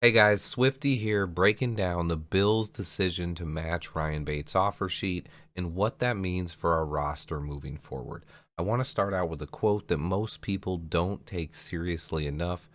Hey guys, Swifty here breaking down the Bills' decision to match Ryan Bates' offer sheet and what that means for our roster moving forward. I want to start out with a quote that most people don't take seriously enough.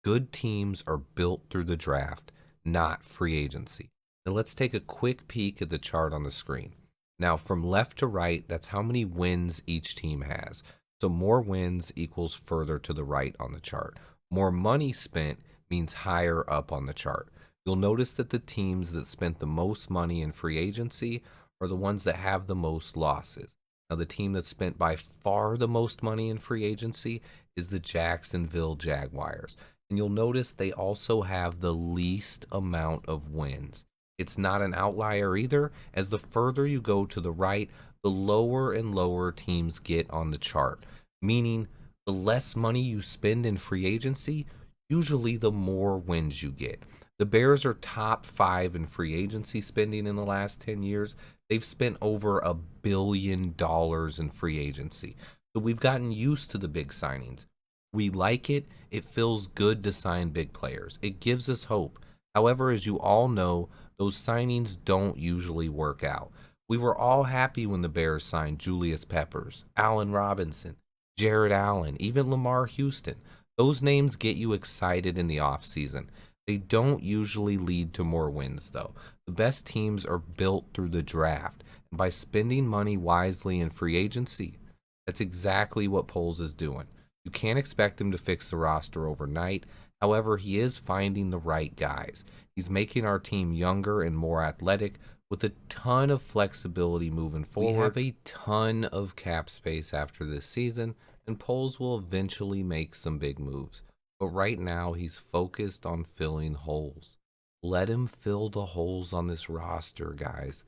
Good teams are built through the draft, not free agency. Now let's take a quick peek at the chart on the screen. Now, from left to right, that's how many wins each team has. So more wins equals further to the right on the chart. More money spent means higher up on the chart. You'll notice that the teams that spent the most money in free agency are the ones that have the most losses. Now, the team that spent by far the most money in free agency is the Jacksonville Jaguars. And you'll notice they also have the least amount of wins. It's not an outlier either, as the further you go to the right, the lower and lower teams get on the chart, meaning the less money you spend in free agency, usually the more wins you get. The Bears are top five in free agency spending in the last 10 years. They've spent over $1 billion in free agency. So we've gotten used to the big signings. We like it. It feels good to sign big players. It gives us hope. However, as you all know, those signings don't usually work out. We were all happy when the Bears signed Julius Peppers, Allen Robinson, Jared Allen, even Lamar Houston. Those names get you excited in the offseason. They don't usually lead to more wins, though. The best teams are built through the draft, and by spending money wisely in free agency, that's exactly what Poles is doing. You can't expect him to fix the roster overnight. However, he is finding the right guys. He's making our team younger and more athletic with a ton of flexibility moving forward. We have a ton of cap space after this season, and Poles will eventually make some big moves. But right now, he's focused on filling holes. Let him fill the holes on this roster, guys.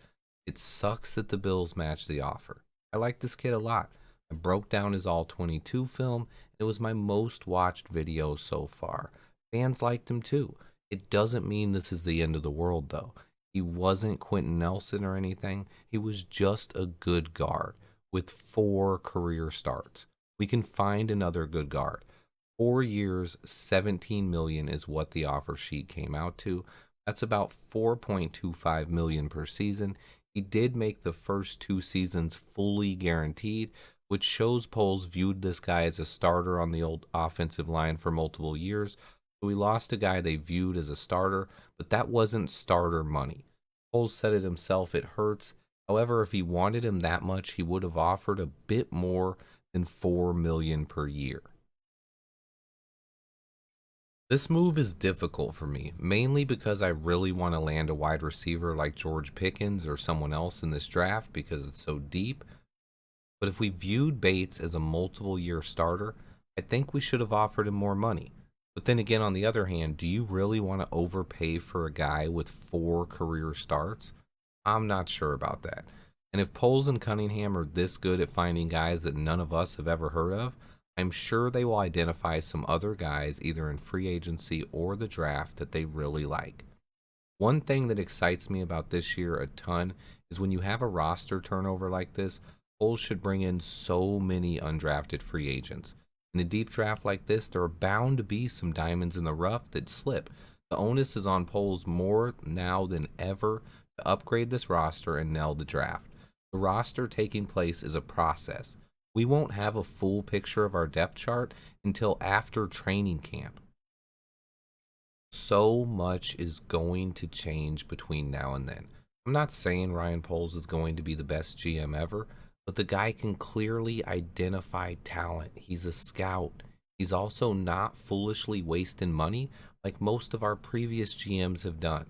It sucks that the Bills matched the offer. I like this kid a lot. I broke down his All 22 film. It was my most watched video so far. Fans liked him too. It doesn't mean this is the end of the world, though. He wasn't Quentin Nelson or anything. He was just a good guard with 4 career starts. We can find another good guard. 4 years, 17 million is what the offer sheet came out to. That's about 4.25 million per season. He did make the first 2 seasons fully guaranteed, which shows Poles viewed this guy as a starter on the old offensive line for multiple years. So we lost a guy they viewed as a starter, but that wasn't starter money. Poles said it himself, it hurts. However, if he wanted him that much, he would have offered a bit more than 4 million per year. This move is difficult for me, mainly because I really want to land a wide receiver like George Pickens or someone else in this draft because it's so deep. But if we viewed Bates as a multiple year starter, I think we should have offered him more money. But then again, on the other hand, do you really want to overpay for a guy with 4 career starts? I'm not sure about that. And if Poles and Cunningham are this good at finding guys that none of us have ever heard of, I'm sure they will identify some other guys either in free agency or the draft that they really like. One thing that excites me about this year a ton is when you have a roster turnover like this, Bulls should bring in so many undrafted free agents. In a deep draft like this, there are bound to be some diamonds in the rough that slip. The onus is on Poles more now than ever to upgrade this roster and nail the draft. The roster taking place is a process. We won't have a full picture of our depth chart until after training camp. So much is going to change between now and then. I'm not saying Ryan Poles is going to be the best GM ever, but the guy can clearly identify talent. He's a scout. He's also not foolishly wasting money like most of our previous GMs have done.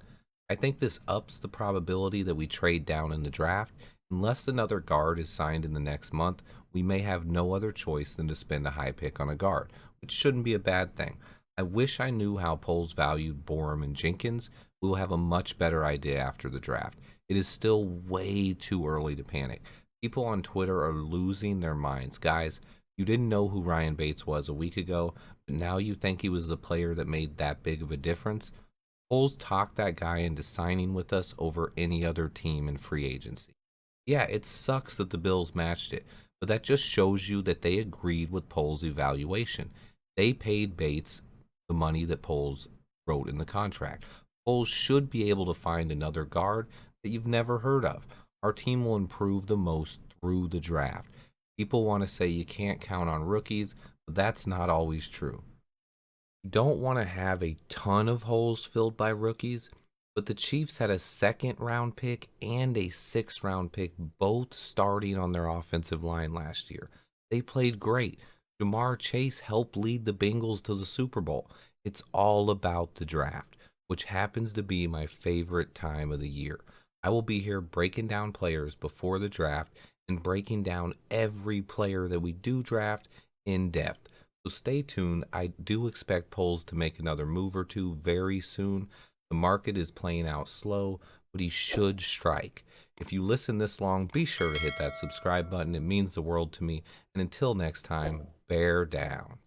I think this ups the probability that we trade down in the draft. Unless another guard is signed in the next month, we may have no other choice than to spend a high pick on a guard, which shouldn't be a bad thing. I wish I knew how Poles valued Borum and Jenkins. We will have a much better idea after the draft. It is still way too early to panic. People on Twitter are losing their minds. Guys, you didn't know who Ryan Bates was a week ago, but now you think he was the player that made that big of a difference? Poles talked that guy into signing with us over any other team in free agency. Yeah, it sucks that the Bills matched it, but that just shows you that they agreed with Poles' evaluation. They paid Bates the money that Poles wrote in the contract. Foles should be able to find another guard that you've never heard of. Our team will improve the most through the draft. People want to say you can't count on rookies, but that's not always true. You don't want to have a ton of holes filled by rookies, but the Chiefs had a second round pick and a sixth round pick both starting on their offensive line last year. They played great. Jamar Chase helped lead the Bengals to the Super Bowl. It's all about the draft, which happens to be my favorite time of the year. I will be here breaking down players before the draft and breaking down every player that we do draft in depth. So stay tuned. I do expect Poles to make another move or two very soon. The market is playing out slow, but he should strike. If you listen this long, be sure to hit that subscribe button. It means the world to me. And until next time, bear down.